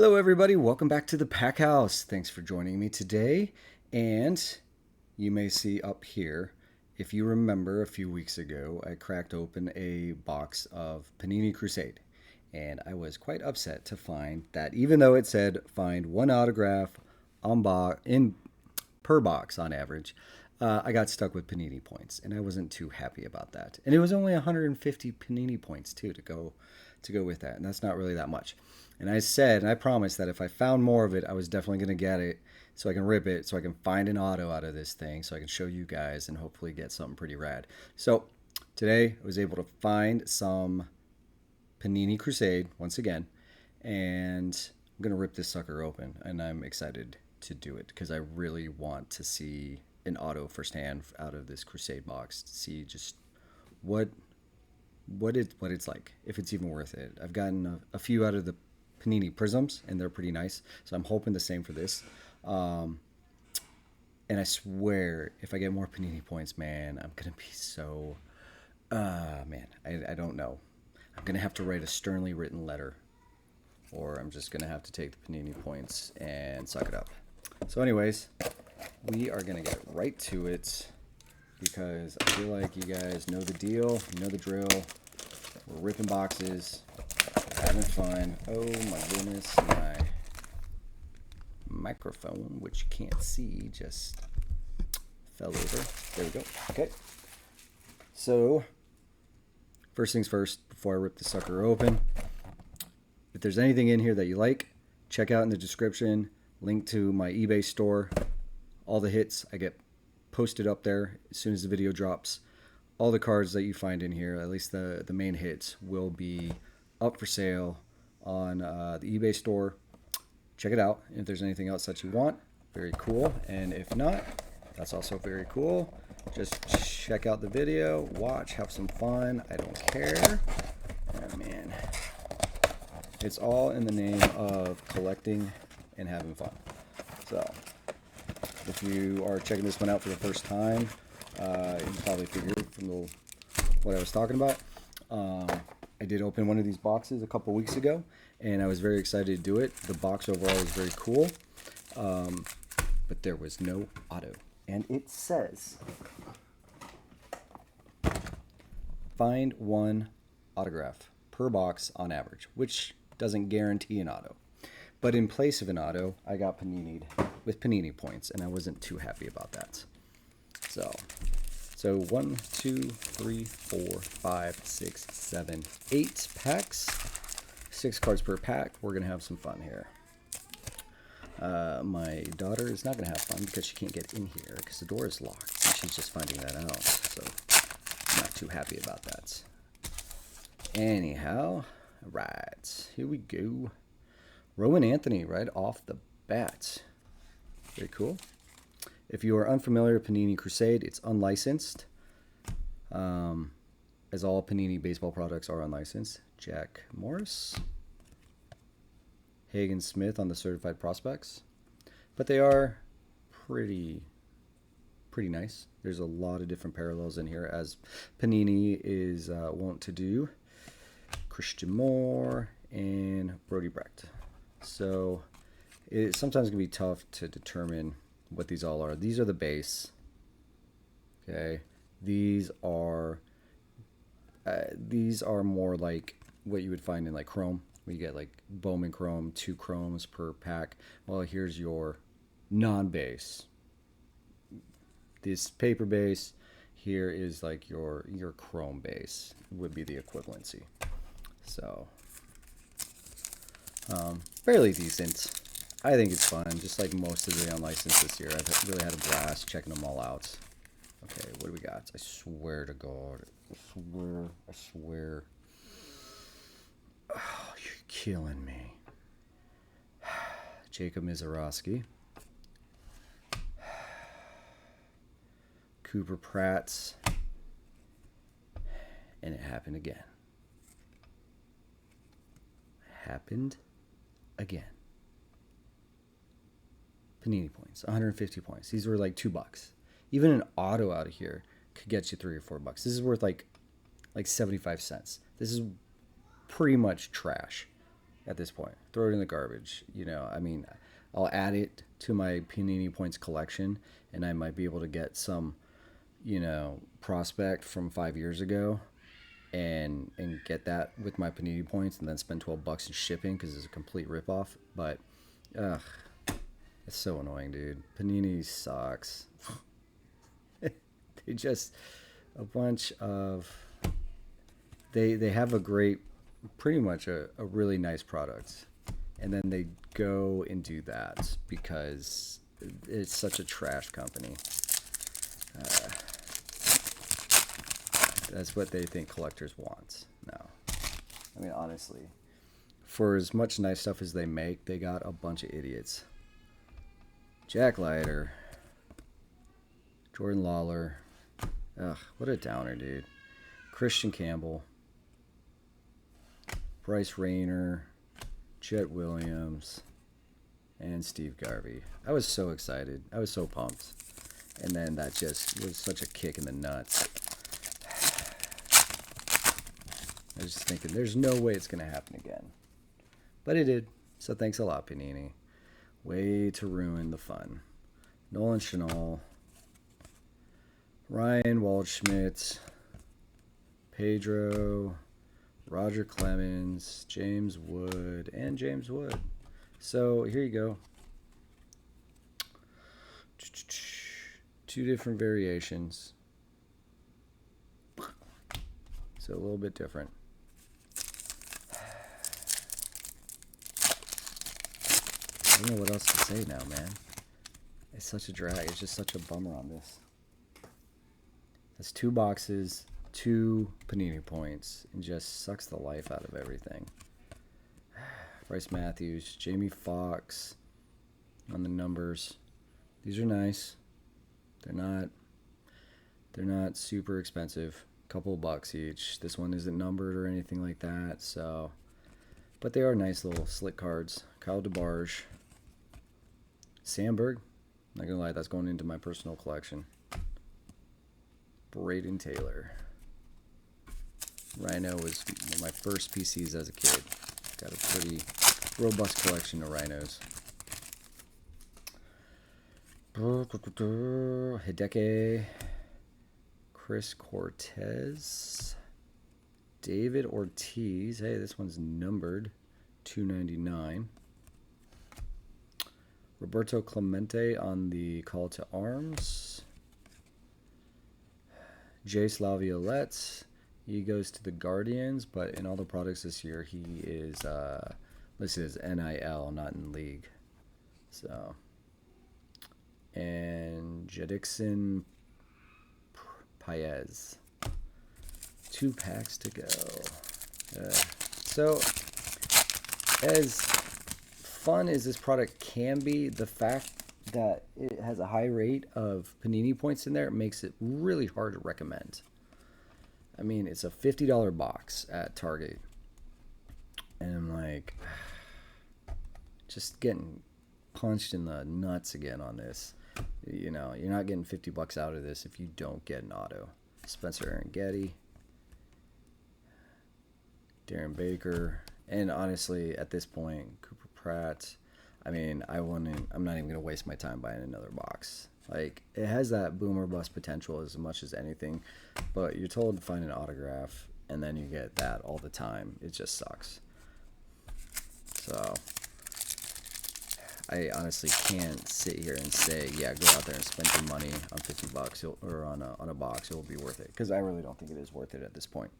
Hello, everybody. Welcome back to the Pack House. Thanks for joining me today. And you may see up here, if you remember a few weeks ago, I cracked open a box of Panini Crusade. And I was quite upset to find that even though it said find one autograph in per box on average, I got stuck with Panini points, and I wasn't too happy about that. And it was only 150 Panini points too to go with that, and that's not really that much. And I said, and I promised that if I found more of it, I was definitely going to get it so I can rip it, so I can find an auto out of this thing, so I can show you guys and hopefully get something pretty rad. So today I was able to find some Panini Crusade once again, and I'm going to rip this sucker open, and I'm excited to do it because I really want to see an auto firsthand out of this Crusade box to see just what it's like, if it's even worth it. I've gotten a few out of the Panini Prisms, and they're pretty nice. So I'm hoping the same for this. And I swear, if I get more Panini points, man, I'm gonna be so. Man, I don't know. I'm gonna have to write a sternly written letter, or I'm just gonna have to take the Panini points and suck it up. So, anyways, we are gonna get right to it because I feel like you guys know the deal, you know the drill. We're ripping boxes, having fun. Oh my goodness, my microphone, which you can't see, just fell over. There we go. Okay. So, first things first, before I rip the sucker open, if there's anything in here that you like, check out in the description, link to my eBay store. All the hits I get posted up there as soon as the video drops. All the cards that you find in here, at least the main hits, will be up for sale on the eBay store. Check it out. If there's anything else that you want, very cool. And if not, that's also very cool. Just check out the video, watch, have some fun. I don't care. Oh, man. It's all in the name of collecting and having fun. So, if you are checking this one out for the first time, you probably figured from what I was talking about. I did open one of these boxes a couple weeks ago, and I was very excited to do it. The box overall was very cool, but there was no auto. And it says, find one autograph per box on average, which doesn't guarantee an auto. But in place of an auto, I got Panini'd with Panini points, and I wasn't too happy about that. So 1, 2, 3, 4, 5, 6, 7, 8 packs. 6 cards per pack. We're going to have some fun here. My daughter is not going to have fun because she can't get in here because the door is locked. And she's just finding that out. So I'm not too happy about that. Anyhow, right. Here we go. Rowan Anthony right off the bat. Very cool. If you are unfamiliar with Panini Crusade, it's unlicensed. As all Panini baseball products are unlicensed. Jack Morris. Hagen Smith on the certified prospects. But they are pretty nice. There's a lot of different parallels in here, as Panini is wont to do. Christian Moore and Brody Brecht. So it sometimes can be tough to determine what these all are. These are the base. Okay, these are more like what you would find in like Chrome, where you get like Bowman Chrome, 2 chromes per pack. Well, here's your non-base. This paper base here is like your Chrome base would be the equivalency. So fairly decent. I think it's fun, just like most of the unlicensed this year. I've really had a blast checking them all out. Okay, what do we got? I swear to God. I swear. Oh, you're killing me. Jacob Mizorowski. Cooper Pratt. And it happened again. Happened again. Panini points, 150 points. These were like $2. Even an auto out of here could get you $3 or $4. This is worth like 75 cents. This is pretty much trash. at this point. Throw it in the garbage. You know, I mean, I'll add it to my Panini points collection, and I might be able to get some, you know, prospect from 5 years ago, and get that with my Panini points, and then spend $12 in shipping because it's a complete ripoff. But, ugh, it's so annoying, dude. Panini sucks. They just a bunch of they have a great, pretty much a really nice product, and then they go and do that because it's such a trash company. That's what they think collectors want. No, I mean, honestly, for as much nice stuff as they make, they got a bunch of idiots. Jack Leiter, Jordan Lawler. Ugh, what a downer, dude. Christian Campbell, Bryce Rayner, Chet Williams, and Steve Garvey. I was so excited. I was so pumped. And then that just was such a kick in the nuts. I was just thinking, there's no way it's going to happen again. But it did. So thanks a lot, Panini. Way to ruin the fun. Nolan Chanel, Ryan Waldschmidt, Pedro, Roger Clemens, James Wood, and James Wood. So here you go. 2 different variations. So a little bit different. I don't know what else to say now, man. It's such a drag. It's just such a bummer on this. That's 2 boxes, 2 Panini points, and just sucks the life out of everything. Bryce Matthews, Jamie Foxx on the numbers. These are nice. They're not super expensive. Couple of bucks each. This one isn't numbered or anything like that, so, but they are nice little slick cards. Kyle DeBarge, Sandberg. Not gonna lie, that's going into my personal collection. Braden Taylor. Rhino was one of my first PCs as a kid. Got a pretty robust collection of rhinos. Hideki, Chris Cortez, David Ortiz. Hey, this one's numbered 299. Roberto Clemente on the call to arms. Jace Laviolette. He goes to the Guardians, but in all the products this year, he is listed as NIL, not in league. So, and Jedixon Paez. 2 packs to go. So, as fun as this product can be, the fact that it has a high rate of Panini points in there makes it really hard to recommend. I mean, it's a $50 box at Target, and I'm like, just getting punched in the nuts again on this. You know, you're not getting $50 out of this if you don't get an auto. Spencer Aaron Getty, Darren Baker, and honestly, at this point, Cooper Pratt. I mean, I'm not even gonna waste my time buying another box. Like, it has that boomer bust potential as much as anything, but you're told to find an autograph, and then you get that all the time. It just sucks. So, I honestly can't sit here and say, yeah, go out there and spend your money on $50 or on a box. It will be worth it, because I really don't think it is worth it at this point.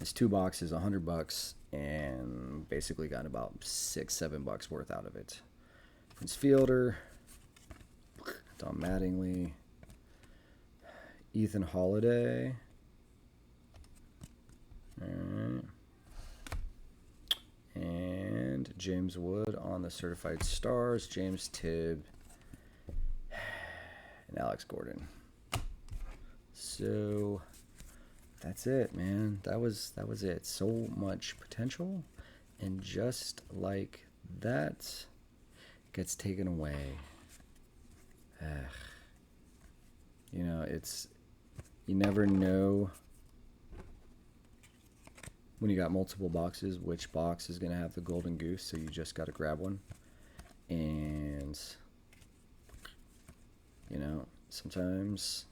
It's 2 boxes, $100, and basically got about $6-7 worth out of it. Prince Fielder, Don Mattingly, Ethan Holiday, and James Wood on the Certified Stars, James Tibb, and Alex Gordon. So that's it, man. That was it. So much potential, and just like that, gets taken away. You know, you never know when you got multiple boxes, which box is going to have the golden goose, so you just got to grab one. And, you know, sometimes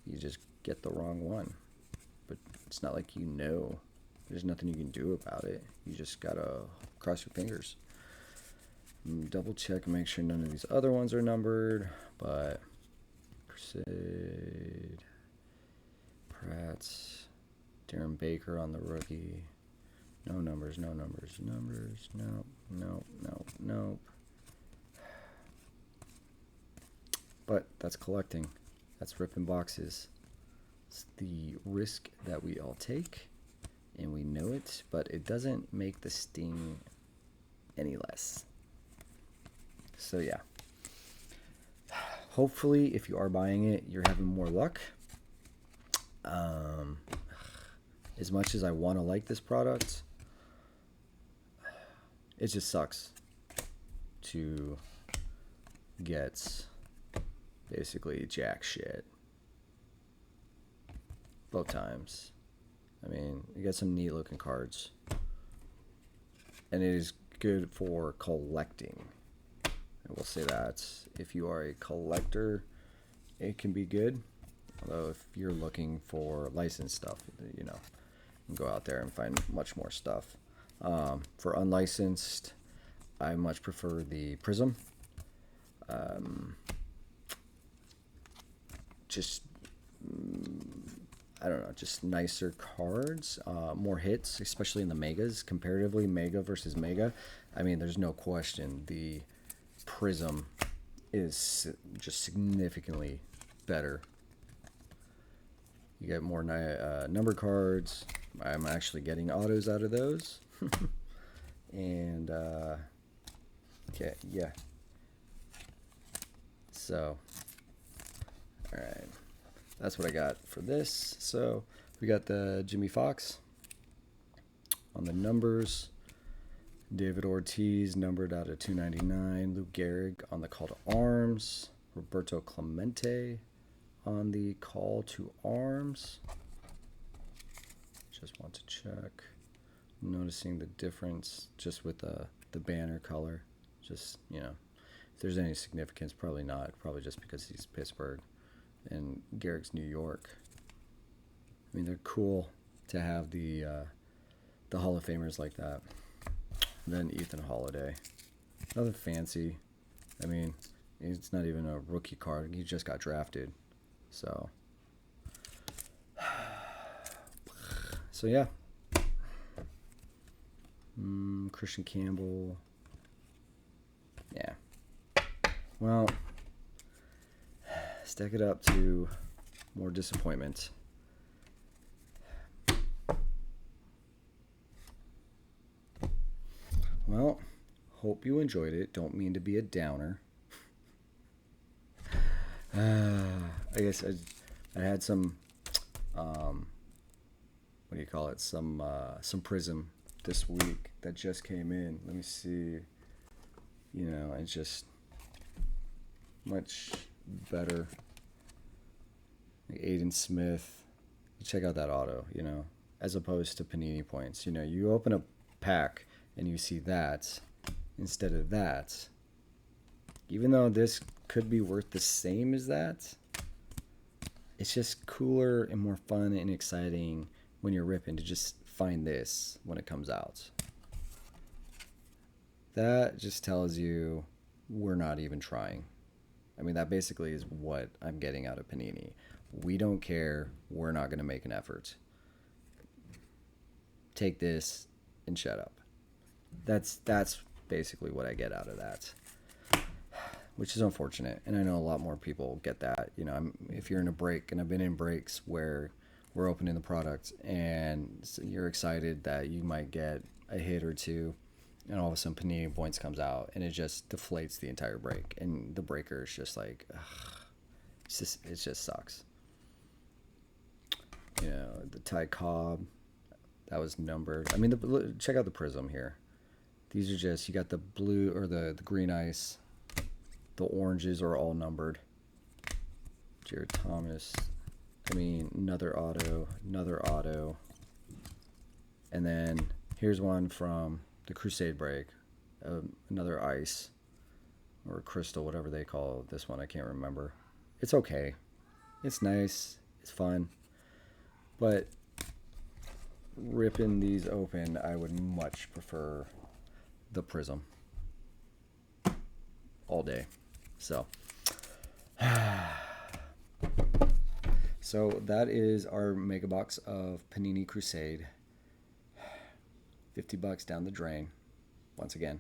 you just get the wrong one. But it's not like you know. There's nothing you can do about it. You just got to cross your fingers. Double check and make sure none of these other ones are numbered, but Crusade, Pratt's, Darren Baker on the rookie. No numbers, no numbers, numbers, nope, nope, nope, nope. But that's collecting. That's ripping boxes. It's the risk that we all take, and we know it, but it doesn't make the sting any less. So yeah, hopefully if you are buying it, you're having more luck. As much as I want to like this product, it just sucks to get basically jack shit both times. I mean, you get some neat looking cards, and it is good for collecting. I will say that if you are a collector, it can be good. Although if you're looking for licensed stuff, you know, you can go out there and find much more stuff. For unlicensed, I much prefer the Prism. Just, I don't know, just nicer cards, more hits, especially in the megas. Comparatively, mega versus mega, I mean, there's no question the Prism is just significantly better. You get more number cards. I'm actually getting autos out of those. And okay, yeah. So, all right, that's what I got for this. So we got the Jimmy Fox on the numbers. David Ortiz numbered out of 299. Lou Gehrig on the call to arms. Roberto Clemente on the call to arms. Just want to check. Noticing the difference just with the banner color. Just, you know, if there's any significance, probably not. Probably just because he's Pittsburgh and Gehrig's New York. I mean, they're cool to have the Hall of Famers like that. Then Ethan Holiday. Nothing fancy. I mean, it's not even a rookie card. He just got drafted. So yeah. Christian Campbell. Yeah. Well, stack it up to more disappointment. Well, hope you enjoyed it. Don't mean to be a downer. I guess I had some, what do you call it? Some Prism this week that just came in. Let me see. You know, it's just much better. Like Aiden Smith. Check out that auto, you know, as opposed to Panini points. You know, you open a pack and you see that instead of that. Even though this could be worth the same as that, it's just cooler and more fun and exciting when you're ripping to just find this when it comes out. That just tells you we're not even trying. I mean, that basically is what I'm getting out of Panini. We don't care. We're not going to make an effort. Take this and shut up. That's basically what I get out of that, which is unfortunate. And I know a lot more people get that. You know, if you're in a break, and I've been in breaks where we're opening the product and you're excited that you might get a hit or two, and all of a sudden Panini points comes out and it just deflates the entire break, and the breaker is just like, ugh, it just sucks. You know, the Ty Cobb, that was numbered. I mean, check out the Prism here. These are just, you got the blue or the green ice. The oranges are all numbered. Jared Thomas. I mean, another auto. And then here's one from the Crusade break, another ice or crystal, whatever they call this one. I can't remember. It's okay. It's nice. It's fun. But ripping these open, I would much prefer the Prism all day. So that is our mega box of Panini Crusade. $50 down the drain once again.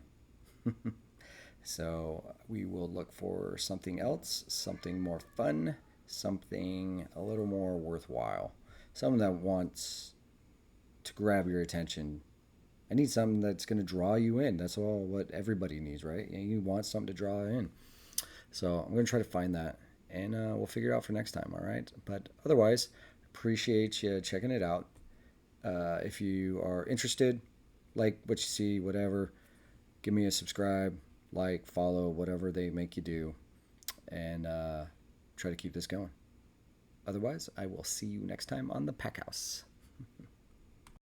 So we will look for something else, something more fun, something a little more worthwhile, something that wants to grab your attention. I need something that's going to draw you in. That's all what everybody needs, right? You want something to draw in. So I'm going to try to find that, and we'll figure it out for next time, all right? But otherwise, appreciate you checking it out. If you are interested, like what you see, whatever, give me a subscribe, like, follow, whatever they make you do, and try to keep this going. Otherwise, I will see you next time on the Pack House.